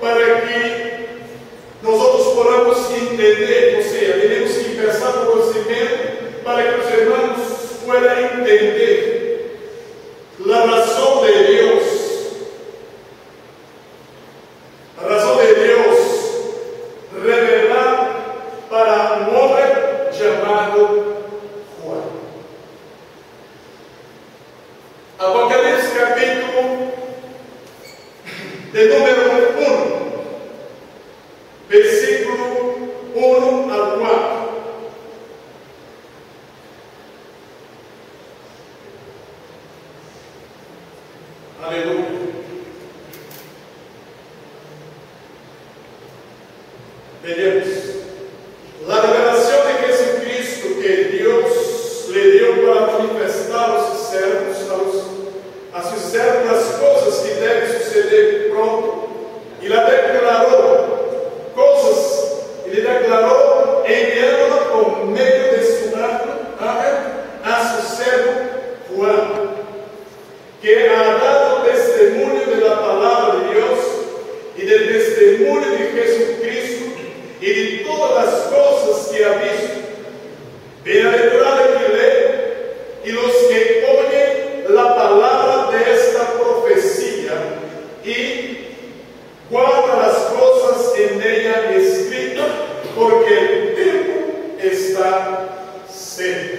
para que nosotros podamos entender, o sea, tenemos que empezar por conocimiento para que los hermanos puedan entender la razón de Dios. La razón de Dios revelada para un hombre llamado Juan. Apocalipsis capítulo de número 1, versículo 1 al 4. Aleluya. Veremos la revelación de Jesucristo que Dios le dio para manifestar a sus servos, a sus servos las cosas que deben suceder pronto, y la declaró cosas, y le declaró enviándola por medio de su ángel a su servo Juan, que ha dado testimonio de la palabra de Dios y del testimonio de Jesucristo y de todas las cosas que ha visto. Bienaventurado el que lee y los que oyen la palabra de esta profecía y guardan las cosas en ella escritas, porque el tiempo está cerca.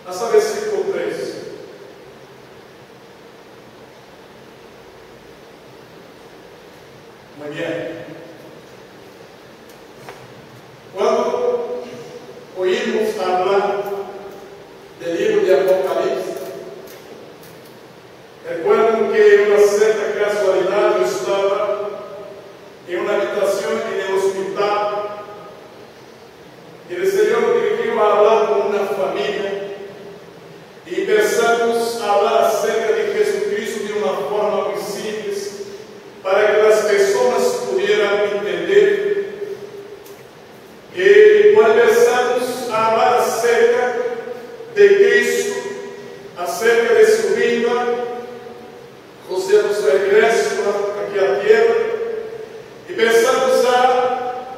Hasta versículo 3. Muy bien. Cuando oímos hablar del libro de Apocalipsis, recuerdo que en una cierta casualidad yo estaba en una habitación en el hospital y el Señor dirigió a hablar con una familia. Y empezamos a hablar acerca de Jesucristo de una forma muy simples, para que las personas pudieran entender. Y cuando empezamos a hablar acerca de Cristo, acerca de su vida, o sea, de su regreso aquí a la tierra, y empezamos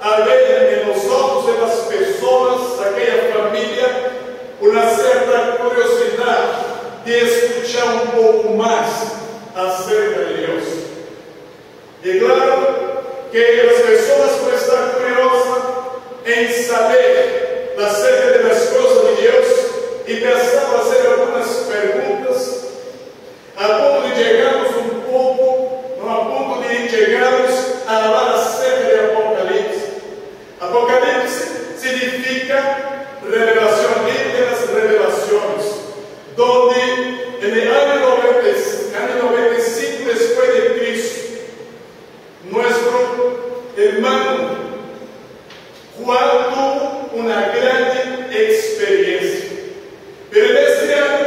a ver en los ojos de las personas, aquella familia, una cierta curiosidad de escuchar un poco más acerca de Dios. Y claro que las personas pueden estar curiosas en saber acerca de las cosas de Dios y empezar a hacer algunas preguntas, a punto de llegarnos un poco, no a punto de llegarnos a hablar acerca de Apocalipsis. Apocalipsis significa revelación, de las revelaciones, donde en el año 95 después de Cristo, nuestro hermano Juan tuvo una gran experiencia. Pero en este año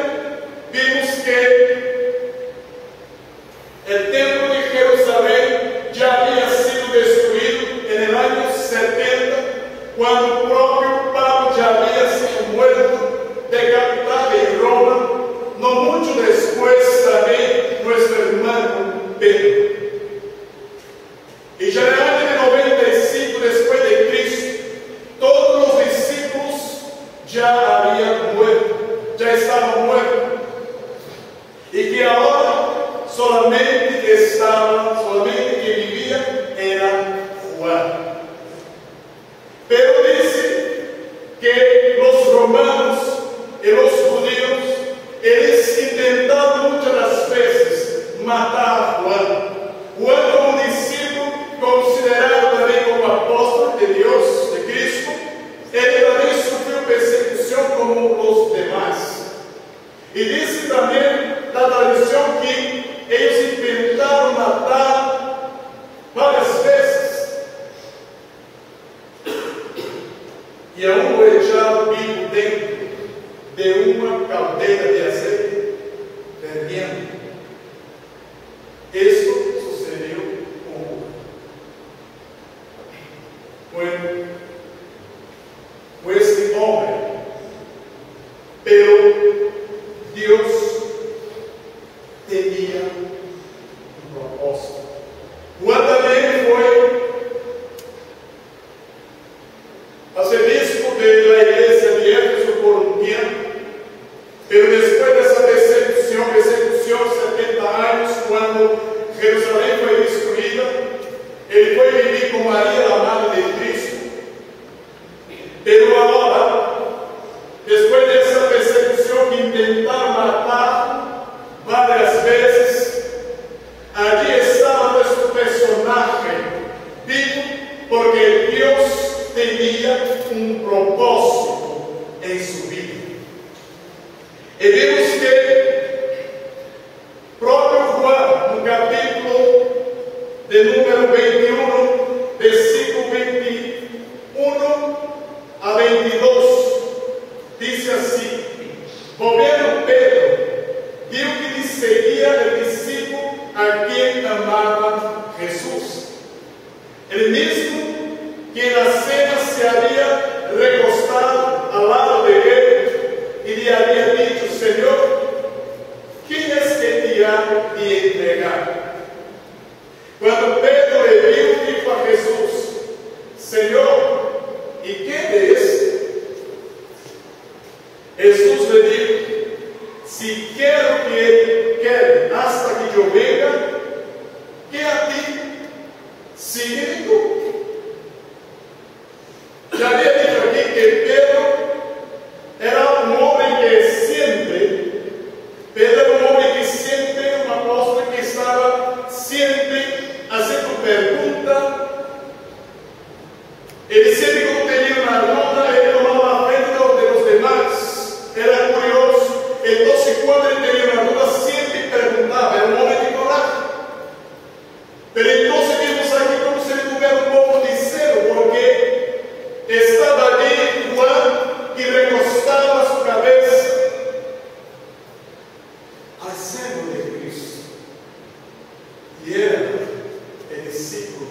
vimos que el templo de Jerusalén ya había sido destruido en el año 70, cuando el propio Pablo ya había sido muerto, decapitado en Roma, no mucho después también nuestro hermano Pedro. Y ya en el año 95 después de Cristo, todos los discípulos ya habían muerto, ya estaban muertos, y que ahora solamente que vivía era Juan. Pero dice que los romanos y los judíos, ellos intentaron muchas veces matar a Juan. Juan, como discípulo, considerado también como apóstol de Dios, de Cristo, él también sufrió persecución como los demás. Y dice también la tradición que ellos intentaron matar varias veces, y aún lo echaron vivo dentro de una caldera de aceite ferviente. Esto sucedió con este hombre. Pero Dios tenía de la iglesia de Éfeso por un tiempo, pero después de esa persecución, 70 años, cuando Jerusalén fue destruida, él fue a vivir con María, la madre de Cristo. Pero ahora, después de esa persecución que intentaron matar varias veces, allí estaba nuestro personaje vivo, porque Dios tenía un propósito en su vida. Y vemos que propio Juan, un capítulo de número 21, versículo 21 a 22, dice así: volviendo Pedro, vio que le seguía el discípulo a quien amaba Jesús, el mismo que en la cena se había recostado al lado de él y le había dicho: Señor, ¿quién es que te ha de entregar? Cuando Pedro le vio, dijo a Jesús: Señor, ¿y quién es? Jesús le dijo: si quiero que él quede hasta que yo venga, ¿qué a ti? Sígueme tú. Ya había dicho aquí que Pedro era un hombre que siempre, un apóstol que estaba siempre haciendo preguntas. Él siempre, como tenía una duda, él tomaba la frente de los demás. Era curioso. Entonces, cuando él tenía una duda, siempre preguntaba. Era un hombre de coraje. Pero entonces vimos aquí como si él tuviera un poco de celo, porque estaba allí Juan y recostaba su cabeza al seno de Cristo. Y era el discípulo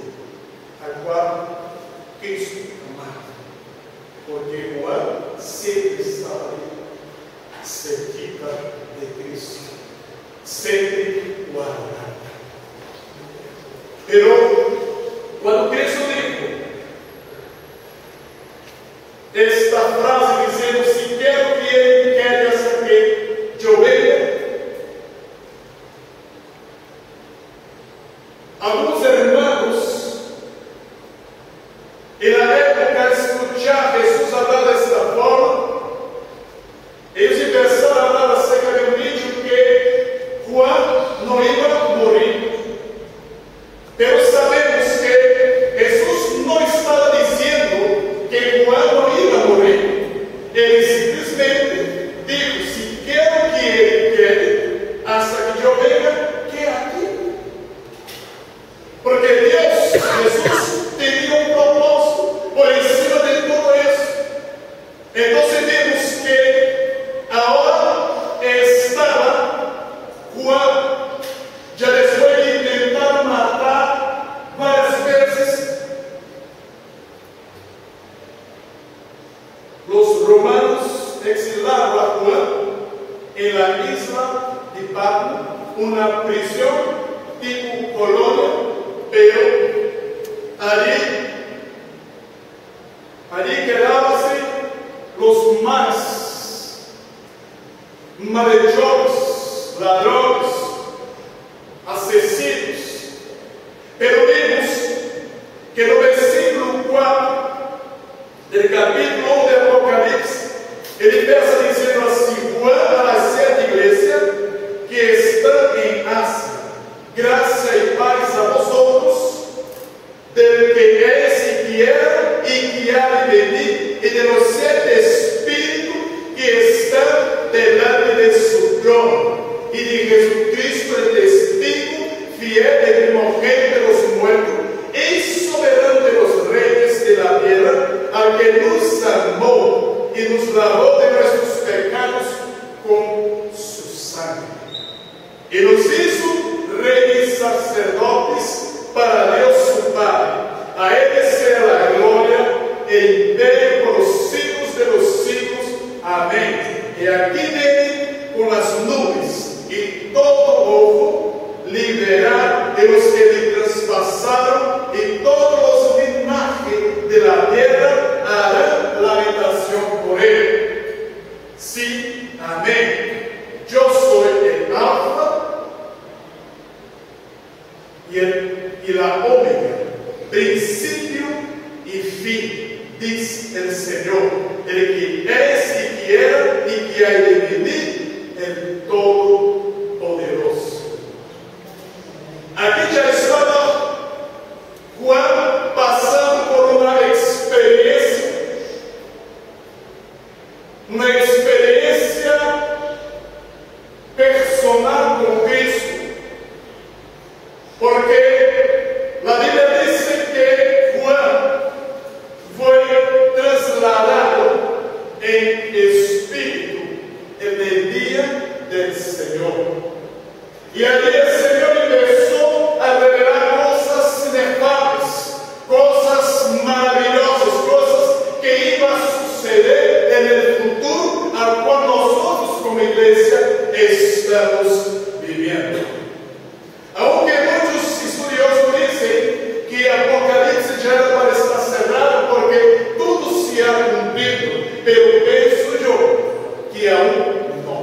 al cual Cristo amaba, porque Juan siempre estaba ahí, cerquita de Cristo, siempre guardando. Pero cuando Cristo dijo esta frase diciendo: si quiero que él quede hasta que yo venga, algunos hermanos en la época de escuchar a Jesús hablar de esta forma, ellos empezaron a hablar acerca de un dicho que Juan no iba a morir. Pero sabemos que Jesús no estaba diciendo que Juan no iba a morir. Él simplemente dijo: si quiero que él quede hasta que yo venga, ¿qué aquí? Porque Dios, Jesús, tenía un propósito por encima de todo eso. Entonces vemos que ahora estaba Juan, ya después de intentar matar varias veces, los romanos exilaron a Juan en la isla de Patmos, una prisión tipo colonia, pero allí quedábanse los más malhechores, ladrones, asesinos. Pero vemos que en el versículo 4 del capítulo 1 de Apocalipsis, él empieza diciendo así: Juan a las 7 iglesias que están en Asia, gracia y paz a vosotros, del que es y que era y que ha de venir, y de los 7 espíritus que están delante de su trono, y de Jesucristo el testigo fiel y primogénito de los muertos, y soberano de los reyes de la tierra, al que nos amó y nos lavó de nuestros pecados con su sangre, y nos hizo reyes sacerdotes para Dios su Padre. A él sea la gloria e imperio por los siglos de los siglos. Amén. Y aquí viene con las nubes, y todo ojo le verá, de los que le traspasaron, y todos los linajes de la tierra harán lamentación que hay de venir el Todopoderoso. Aquí ya estaba Juan pasando por una experiencia personal con Cristo, porque la Biblia dice que Juan fue trasladado en espíritu en el día del Señor. Y allí el Señor empezó a revelar cosas inefables, cosas maravillosas, cosas que iban a suceder en el futuro al cual nosotros como iglesia estamos viviendo. Aunque muchos estudiosos dicen que Apocalipsis ya era para estar cerrado porque todo se ha cumplido, pero pienso yo que aún no.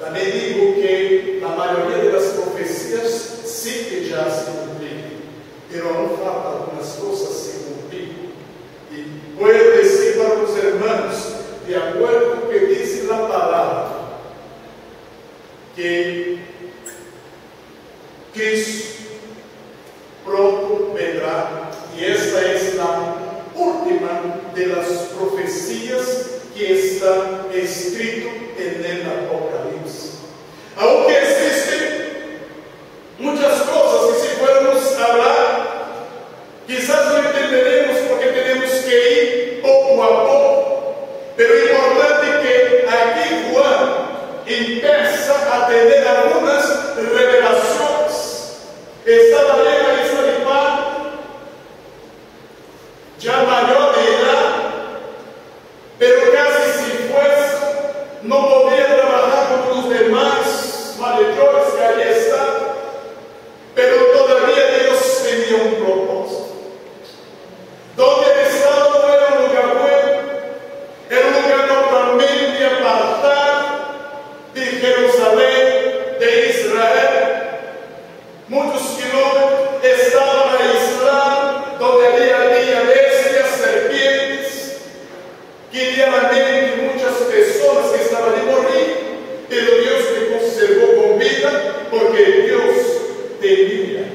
También digo que la mayoría de las profecías sí que ya se cumplieron, pero aún faltan algunas cosas sin cumplir. Y puedo decir para los hermanos, de acuerdo con lo que dice la palabra, que Cristo pronto vendrá, y esta es la última de las profecías que está escrito en el Apocalipsis. Aunque existen muchas cosas que si fuéramos a hablar, quizás no entenderemos porque tenemos que ir poco a poco, pero es importante que aquí Juan empieza a tener algunas revelaciones. Estaba bien la isla de Patmos, ya mayor de edad, pero casi sin fuerza, no podía trabajar con los demás malhechores que allí están, pero todavía Dios tenía un propósito. Donde el estado no era un lugar bueno, era un lugar totalmente apartado de Jerusalén, de Israel. Muchos kilómetros estaban aislados, donde había bestias, serpientes, que diariamente muchas personas que estaban de morir, pero Dios le conservó con vida, porque Dios tenía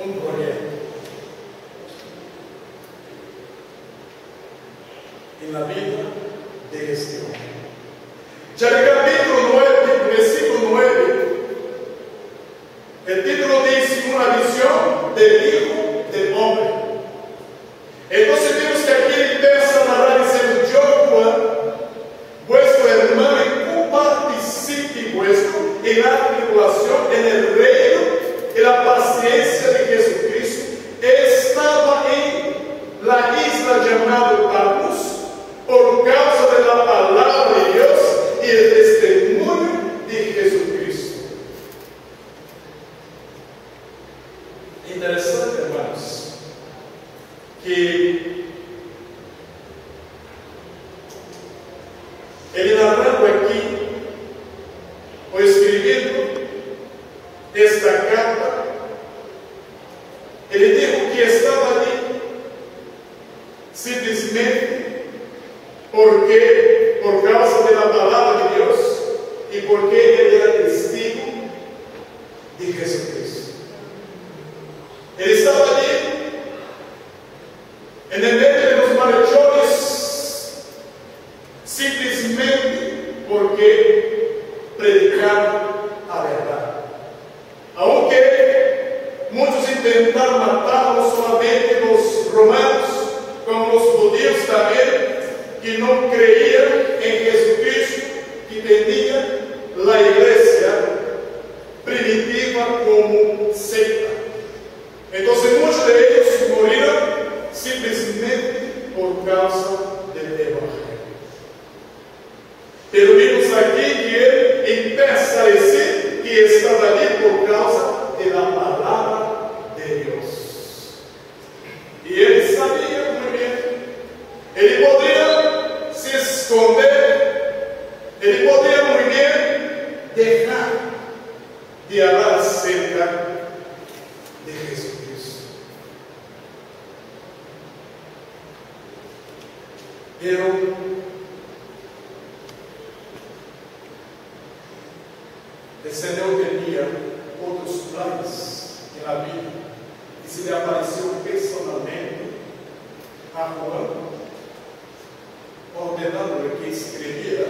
un proyecto. En la vida de este hombre. Ya en el capítulo 9, versículo 9, el título dice una visión del Hijo del Hombre. Entonces vemos que aquí empieza a narrar diciendo: yo, Juan, vuestro hermano, y coparticipe vuestro en la tribulación, en el reino y la paciencia de Jesucristo. Estaba en la isla llamada Patmos por causa de la palabra de Dios y el testimonio de Jesucristo. Interesante, hermanos, que ele narrando aqui, ou escrevendo esta carta, ele dijo que estava ali simplesmente porque, por causa da palavra de Deus, e porque ele era testigo de Jesucristo. Ele estava ali, en el medio de los malhechores, simplesmente porque predicaba a verdade. Aunque muchos intentaron matar no solamente los romanos, como los judíos también, que no creían en Jesucristo, que tenía la iglesia primitiva como secta. Entonces muchos de ellos murieron simplesmente por causa del Evangelio. Pero vimos aquí que él empieza a decir que estaba allí por causa de la palabra de Dios. Y él sabía muy bien. Él podía se esconder, él podía muy bien dejar de hablar acerca de Jesucristo. Pero el Señor tenía otros planes en la vida y se le apareció personalmente a Juan, ordenándole que escribiera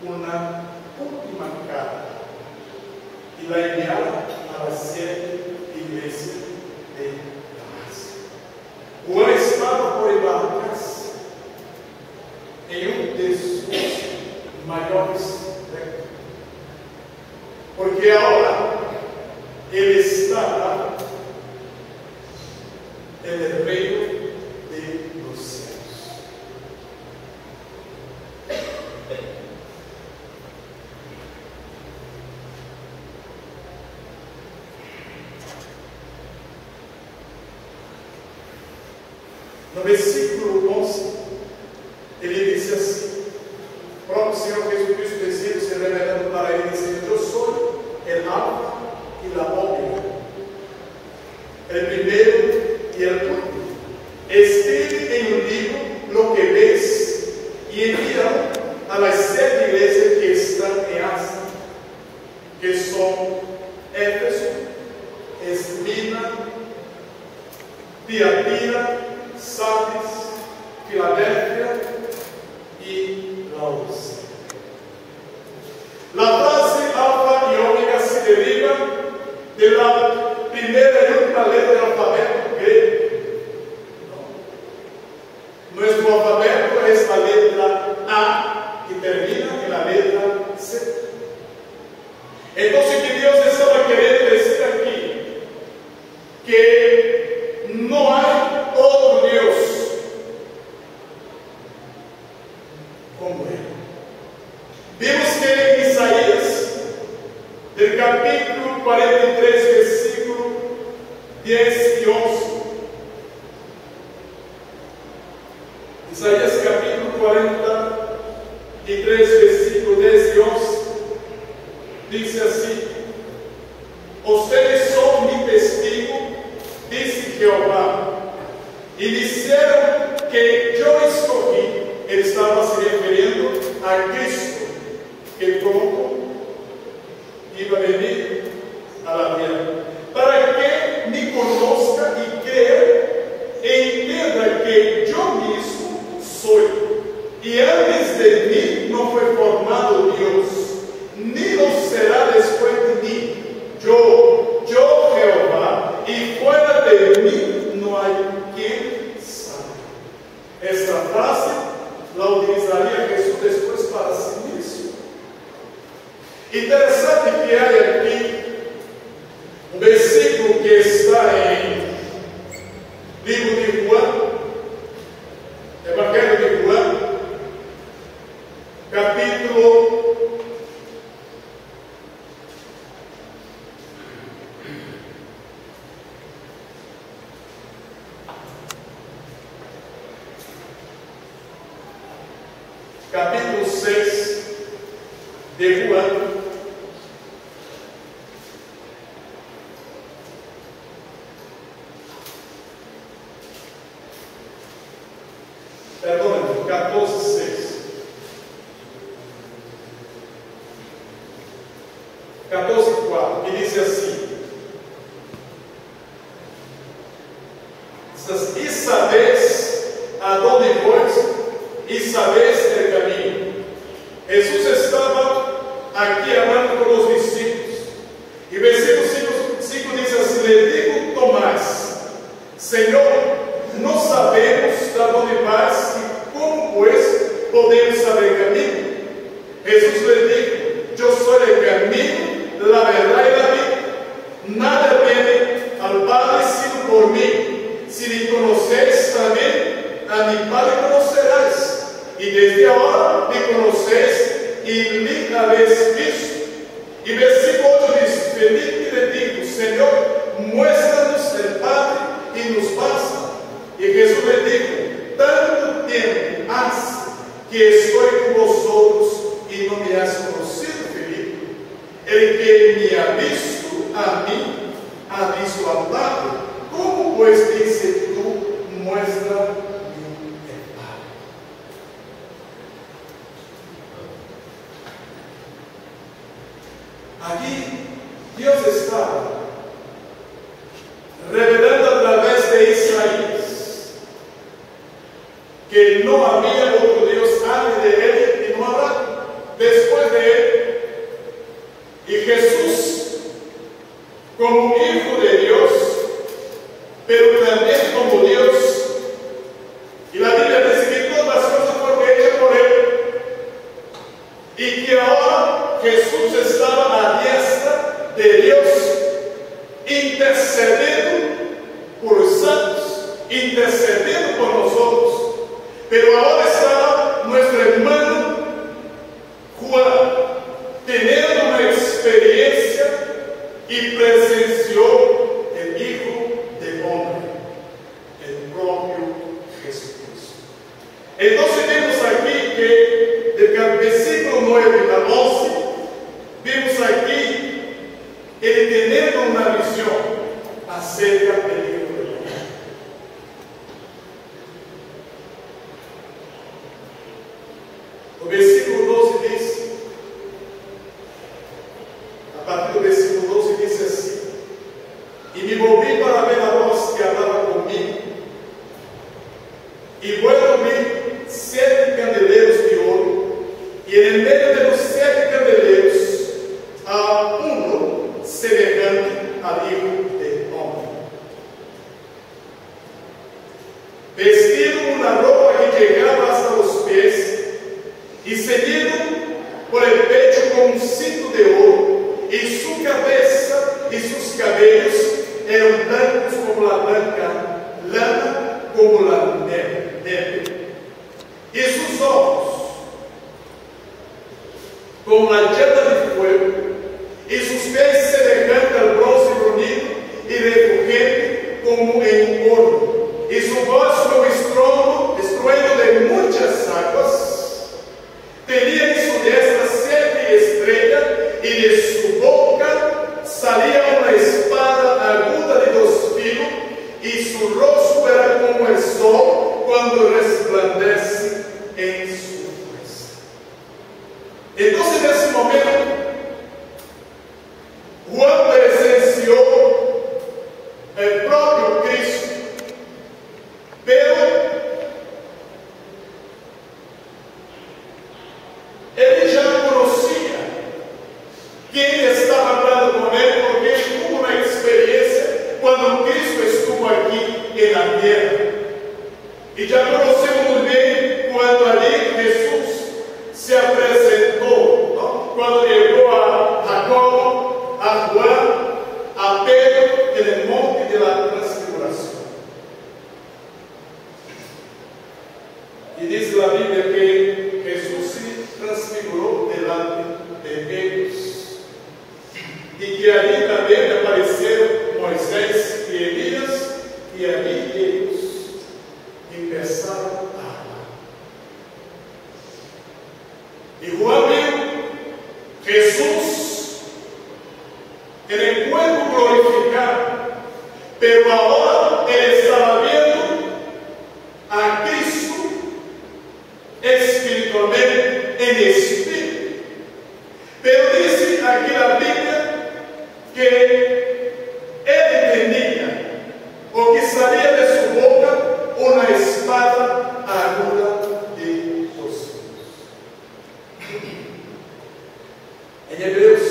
una última carta y la enviara a las 7 iglesias de Damasco. Juan estaba por embarcarse en un de sus mayores retos, porque ahora él estaba en el reino de los cielos. No versículo 11, ele dice así: o próprio Senhor Jesucristo descendo, se revelando para ele, dizendo: Eu sou el Alfa y la Omega, el primero y el último. Escribe en un libro lo que ves y envía a las 7 iglesias que están en Asia, que son Éfeso, Esmirna, Tiatira, Sardis, Filadélfia y Laodicea. La frase alfa y omega se deriva de la primera y última letra del alfabeto griego. Nuestro alfabeto es la letra A y termina en la letra C. Entonces, que Dios estaba queriendo decir aquí que no hay otro Dios como Él. Vimos que en Isaías, del capítulo 43, versículo 10 y 11. Isaías capítulo 43, versículo 10 y 11. Dice así: Ustedes son mi testigo, dice Jehová, y dijeron que yo escogí. Él estaba se refiriendo a Cristo, que pronto iba a venir a la tierra, para que me conozca y crea e entienda que yo mismo soy, y antes de mí no fue formado Dios, ni lo será después de mí. Yo Jehová, y fuera de mí no hay quien sabe. Esta frase la utilizaría Jesús después para sí mismo. Interesante que hay aquí un versículo que está en libro de Juan, Evangelio de Juan, capítulo 6 de Juan, perdón, 14:6. 14:4, que dice así: y sabéis a dónde voy, y sabéis el camino. Jesús estaba aquí hablando con los discípulos, y versículo 5 dice así: le dijo Tomás, Señor, no sabemos a dónde vas, y cómo pues podemos saber el camino. Jesús le dijo: yo soy el camino, la verdad y la vida. Nada viene al Padre sino por mí. Si me conocéis también, a mi Padre conocerás. Y desde ahora me conocéis y me habéis visto. Y versículo 8 dice: Felipe le dijo, Señor, muéstranos el Padre y nos basta. Y Jesús le dijo: tanto tiempo hace que estoy con vosotros y no me has conocido, Felipe. El que me ha visto a mí, ha visto al Padre. ¿Cómo pues dices tú, muéstrame el Padre? no había otro Dios antes de él y no habrá después de él. Y Jesús, como Hijo de Dios, pero también como Dios, y la Biblia dice que todas las cosas fueron hechas por él, y que ahora Jesús estaba a la diestra de Dios, intercediendo por los santos, intercediendo por nosotros. Pero ahora estaba nuestro hermano Juan, teniendo una experiencia y presenció el Hijo del Hombre, el propio Jesucristo. Entonces vemos aquí que del versículo 9 al 11, vemos aquí el tener una visión acerca del Hijo del Hombre. El versículo 12 dice, a partir del versículo 12 dice así: y me volví para ver a voz que hablaba conmigo, y luego vi 7 candeleros de oro, y en el medio de los 7 candeleros a uno semejante al Hijo del Hombre, vestido con una ropa que llegaba hasta los pies, y ceñido por el pecho con un cinto de oro, y su cabeza y sus cabellos eran blancos como la blanca lana, como la nieve, y sus ojos como la llama de fuego, y sus pies semejantes al bronce brunido y refulgente como en oro, y su voz como estruendo de muchas aguas. Tenía en su diestra 7 estrellas, y de su boca salía una espada aguda de 2 filos, y su rostro era como el sol cuando resplandece en su fuerza. Entonces, en ese momento, Juan presenció el propio Cristo, pero él ya conocía quién estaba hablando con él, porque él tuvo una experiencia cuando Cristo estuvo aquí en la tierra. Y ya conocemos muy bien cuando allí Jesús se presentó, ¿no? Cuando llegó a Jacobo, a Juan, a Pedro en el monte de la transfiguración. Y dice la Biblia que Jesús se transfiguró delante de ellos, y que allí también aparecieron Moisés y Elías, y allí ellos empezaron a hablar. Y Juan vio Jesús en el cuerpo glorificado, pero ahora él estaba viendo a Cristo espiritualmente, en espíritu. Pero dice aquí la Biblia que él tenía, o que salía de su boca, una espada aguda de 2 filos. En Hebreos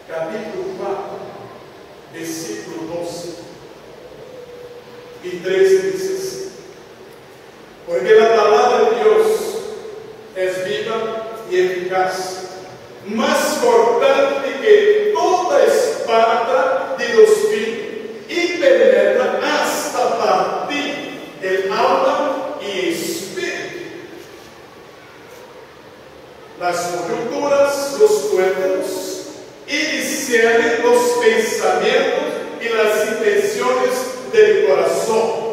capítulo 4, versículo 12 y 13 dice así: porque la palabra de Dios es viva y eficaz, más cortante que toda espada de 2 filos, y penetra hasta partir el alma y espíritu, las coyunturas, los tuétanos, y discierne los pensamientos y las intenciones del corazón.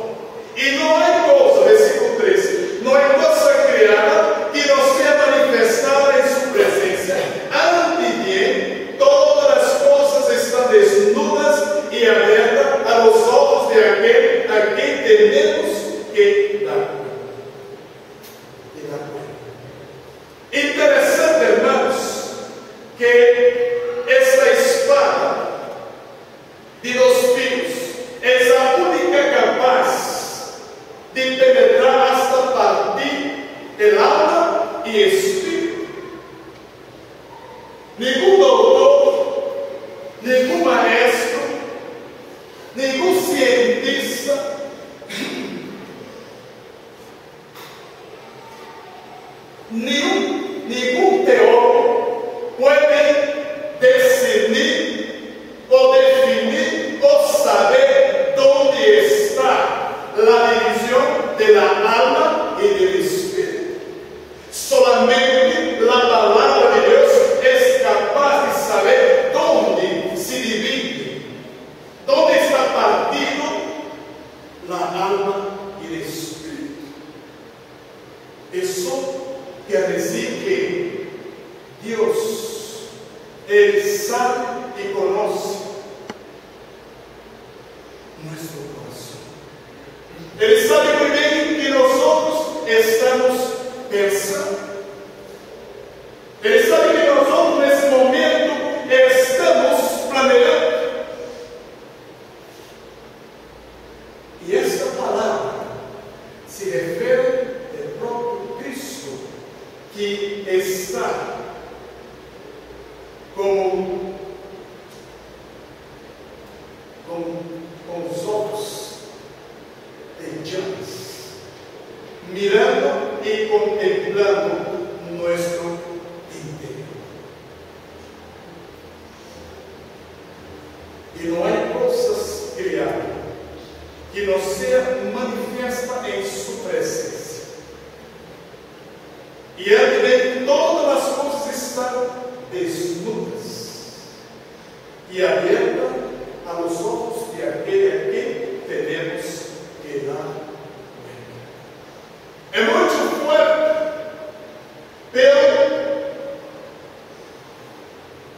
Y no hay cosa, versículo 13, no hay cosa creada que no sea manifestada en su presencia. Antes bien, todas las cosas están desnudas y abiertas a los ojos de aquel a quien tenemos que dar cuenta. Interesante, hermanos, que esta espada de 2 filos es la única capaz de penetrar corazón. Ele sabe muy bien que nosotros estamos pensando. Ele sabe que nosotros en ese momento estamos planeando. Y esta palabra se refiere al propio Cristo, que está con los ojos de llamas, mirando y contemplando nuestro interior. Y no hay cosas criadas que no sea manifiesta en su presencia. Y antes de todas las cosas están desnudas y abiertas a los ojos de aquel a quien tenemos que dar cuenta. Es mucho fuerte, pero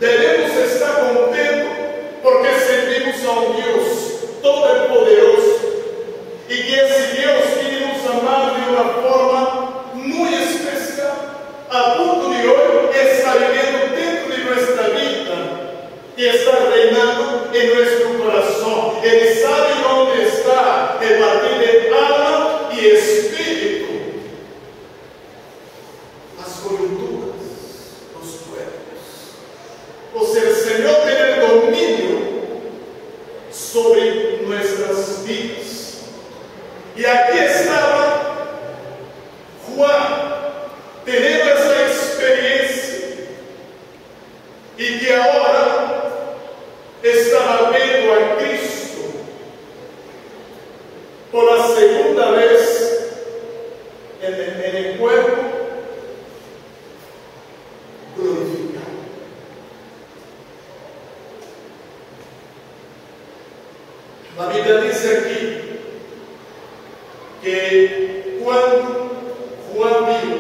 debemos estar contentos porque servimos a un Dios todopoderoso y que ese Dios quiere nos amar de una forma muy especial, a punto de hoy está viviendo dentro de nuestra vida y está reinando en nuestro corazón. Él sabe dónde está el batir de alma y espíritu, las coyunturas, los cuerpos. O sea, el Señor tiene el dominio sobre nuestras vidas. Y aquí estaba Juan, teniendo esa experiencia, y que ahora estaba viendo a Cristo por la segunda vez en el cuerpo glorificado. La Biblia dice aquí que cuando Juan vio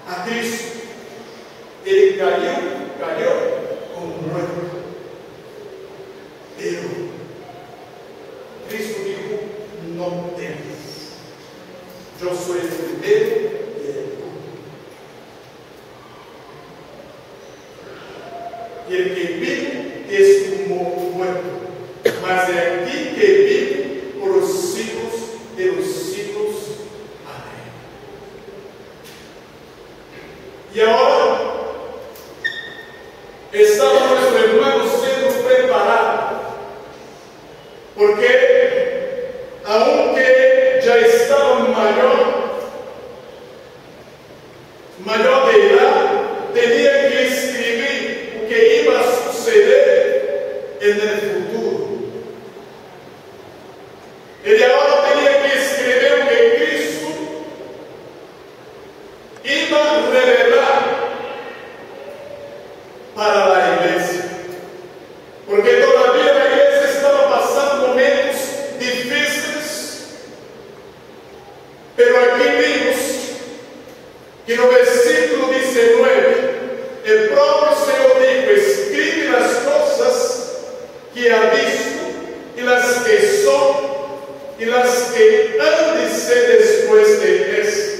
a Cristo, él cayó como muerto. Pero Cristo dijo: no temas, yo soy el primero y el último. Y el que vive es como muerto, mas de aquí que vive por los siglos de los siglos. Amén. Y ahora estaba nuestro hermano siendo preparado, porque aunque ya estaba mayor de edad, tenía que escribir lo que iba a suceder en el futuro. Ele ahora tenía que escribir lo que Cristo iba a revelar para la iglesia, porque todavía la iglesia estaba pasando momentos difíciles. Pero aquí vimos que en el versículo 19 el propio Señor dijo: escribe las cosas que ha visto y las que son y las que han de ser después de esto.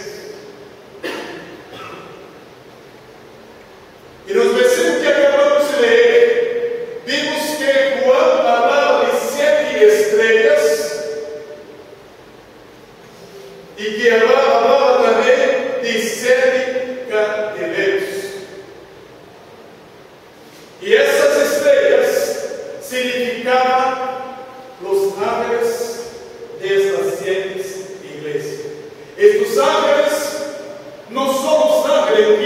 Y los versículos que acabamos de leer, vimos que Juan hablaba de 7 estrellas y que hablaba también de 7 candeleros. Y esas estrellas significaban los ángeles de estas 7 iglesias. Estos ángeles no son los ángeles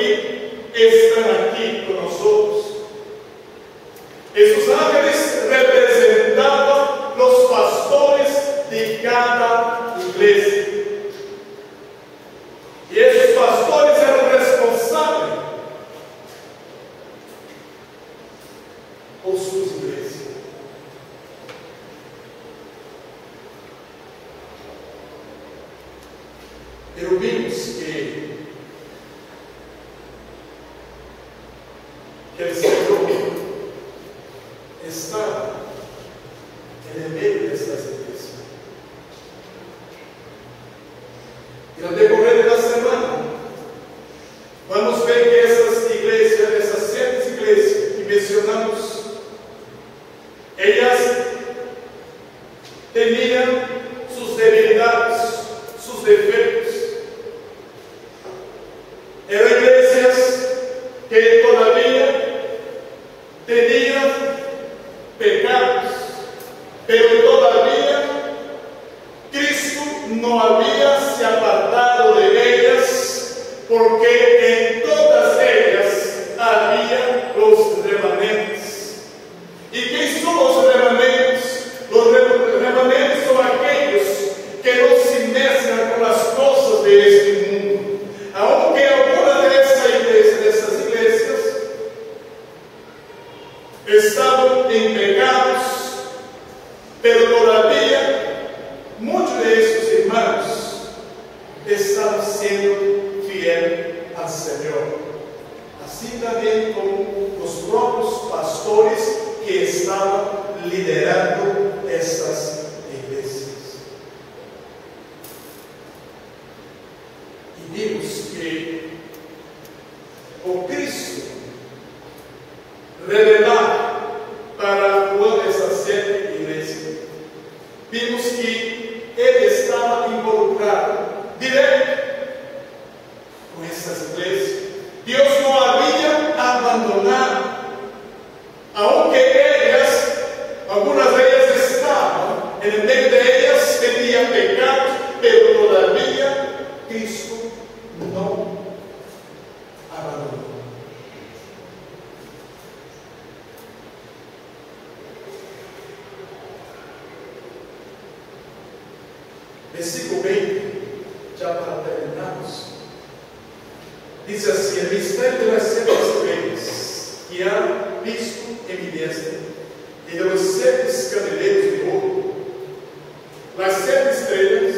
que están aquí con nosotros. Estos ángeles representaban los pastores de cada iglesia. Y esos pastores eran responsables por sus iglesias. Pero vimos que el Señor está en el medio tenían sus debilidades, sus defectos. Eran iglesias que todavía tenían pecados, pero todavía Cristo no había se apartado de ellas, porque en todas ellas había los remanentes. ¿Y qué son los remanentes? Los remanentes son aquellos que no se mezclan con las cosas de este mundo. Aunque algunas de esas iglesias estaban en pecados, pero todavía muchos de esos hermanos estaban siendo fieles al Señor. Así también con los propios pastores que estaban liderando estas iglesias. Y vimos que por Cristo revelar para toda esa siete iglesia, vimos que Él estaba involucrado directo con estas iglesias. Dios no había abandonado, aunque ellas, algunas de ellas estaban, en el medio de ellas tenían pecado, pero todavía Cristo no abandonó. Versículo 20, ya para terminarnos. Dice así: el misterio de las siete estrellas que han visto en mi diestra, y de los siete candeleros de oro. Las siete estrellas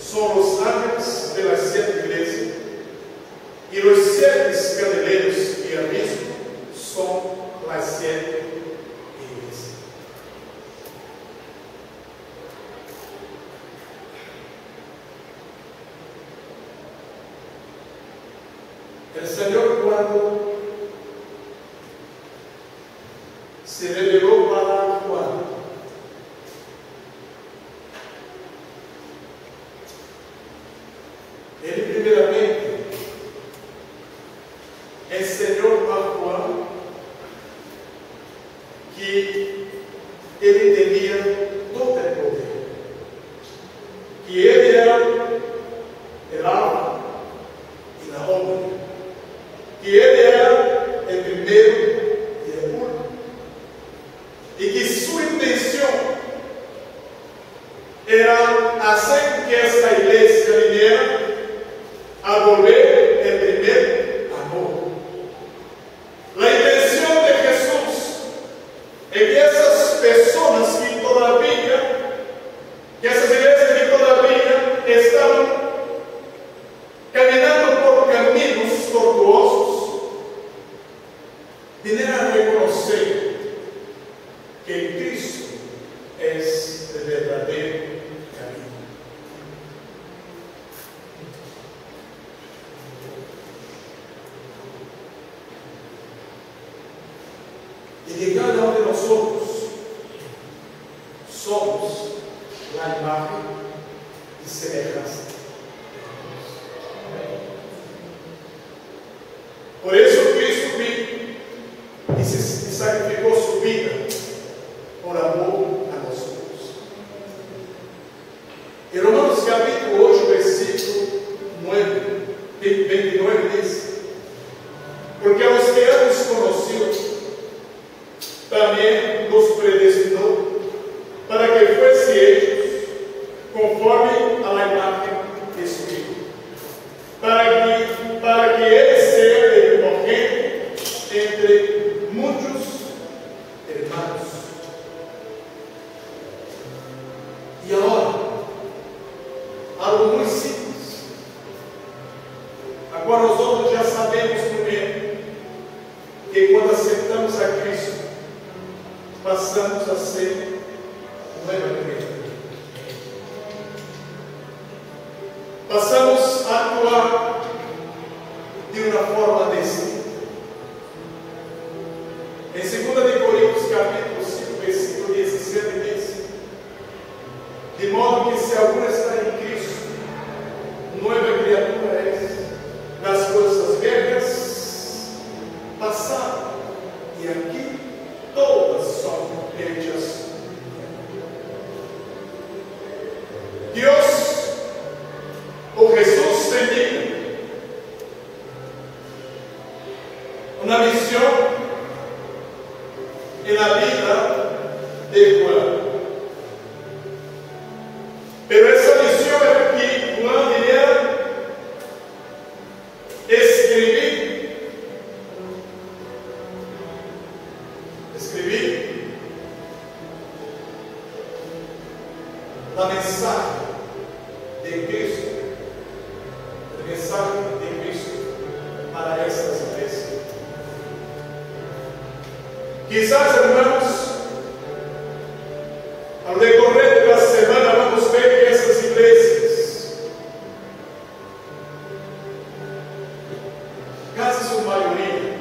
son los ángeles de las siete iglesias, y los siete candeleros que han visto son las siete iglesias. El Señor, cuando se reveló para Juan, Él primeramente enseñó a Juan que Él tenía todo el poder, que Él era el alfa y la omega, que Él era el primero y el último, y que su intención era hacer que esta iglesia viniera a volver el primer amor. La intención de Jesús es que esas personas que esas iglesias que todavía estaban caminando por caminos tortuosos, vinieran a reconocer que Cristo es el verdadero camino. Y que cada uno de nosotros somos la imagen y semejanza. Por eso Cristo vino y sacrificó su vida por amor a nosotros. En Romanos capítulo 8, versículo 29 dice: porque a los que hemos conocido, también los predestinó para que fuesen hechos conforme a la imagen de su Hijo, para que Él sea el primogénito entre muchos hermanos. Y ahora, algo muy simple, agora nosotros ya sabemos muy bien que cuando aceptamos a Cristo, passamos a ser nueva criatura. Passamos a actuar de uma forma distinta. Em 2 Coríntios capítulo 5, versículo 17 diz: De modo que se algum está em Cristo, nova criatura é, das coisas velhas passaram, e aqui todas são hechas. Deus, o Jesus tenía una visión en la vida de Juan. Pero esa visión era que Juan quería escribir la mensaje de Cristo, el mensaje de Cristo para estas iglesias. Quizás, hermanos, al recorrer la semana vamos a ver que esas iglesias, casi su mayoría,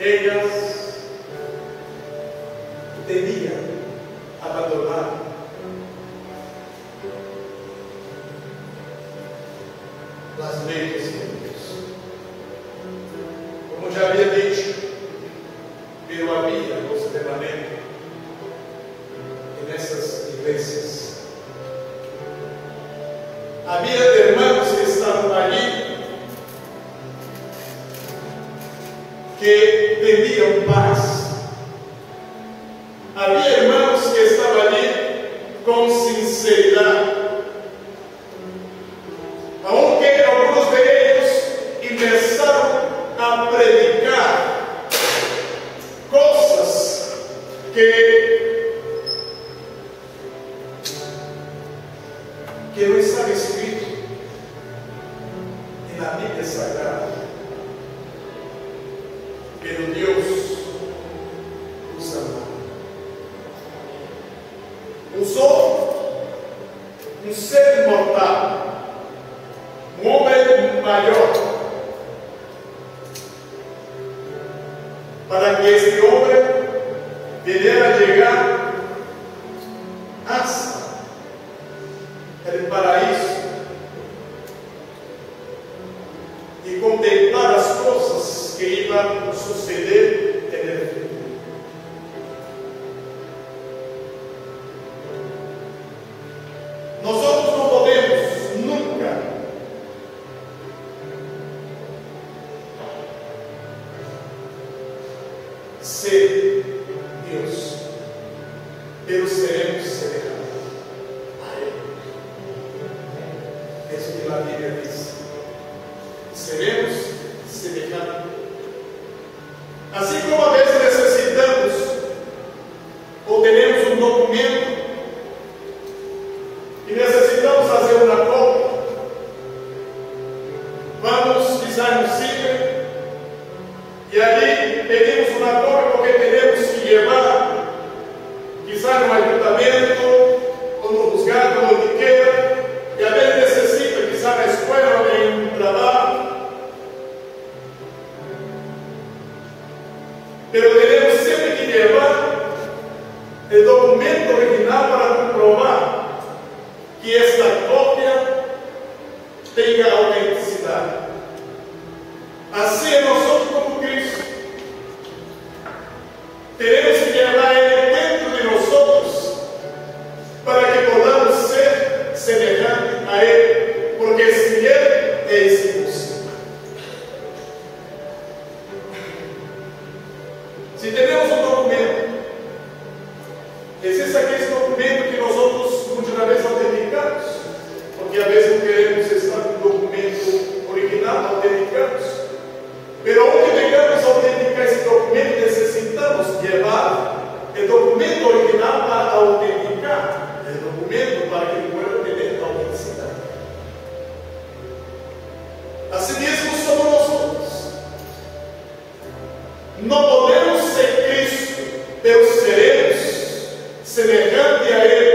ellas tenían abandonar las leyes de Dios. Como já havia dicho, pero havia los remanentes nessas igrejas. Havia irmãos que estavam ali que pediam paz. Havia irmãos que estavam ali com sinceridade. Aunque alguns deles começaram a predicar coisas que não estava escrito na Bíblia Sagrada. Pero Deus os amou. Usou um ser mortal, um homem maior, para que este homem viera chegar hasta el paraíso e contemplar as coisas que iam suceder en el futuro. Nosotros não podemos nunca ser Deus, pero seremos semelhantes a Ele. É isso que a Bíblia diz. Seremos semelhantes. Assim como a vezes necessitamos ou temos um documento e necessitamos fazer uma cópia, vamos pisar no ciber e ali pedimos uma cópia porque temos que levar, quizá no ayuntamiento ou no juzgado, onde queira, e a vezes necessita, quizá na escola ou em um trabalho. Pero tenemos sempre que levar o documento original para comprovar que esta cópia tenha autenticidade. Assim é nós como Cristo. Teremos que levar Ele dentro de nós para que podamos ser semelhantes a Ele, porque sem Ele é impossível. Se temos um documento, existe aquele documento que nós outros muitas vezes autenticamos, porque às vezes não queremos estar com o documento original, autenticamos. Mas onde vengamos a autenticar esse documento, necessitamos levar o documento original para autenticar o documento para que ele possa ter a autenticidade. Assim mesmo somos nós outros. Não podemos ser Cristo, pero seremos semelhante a Ele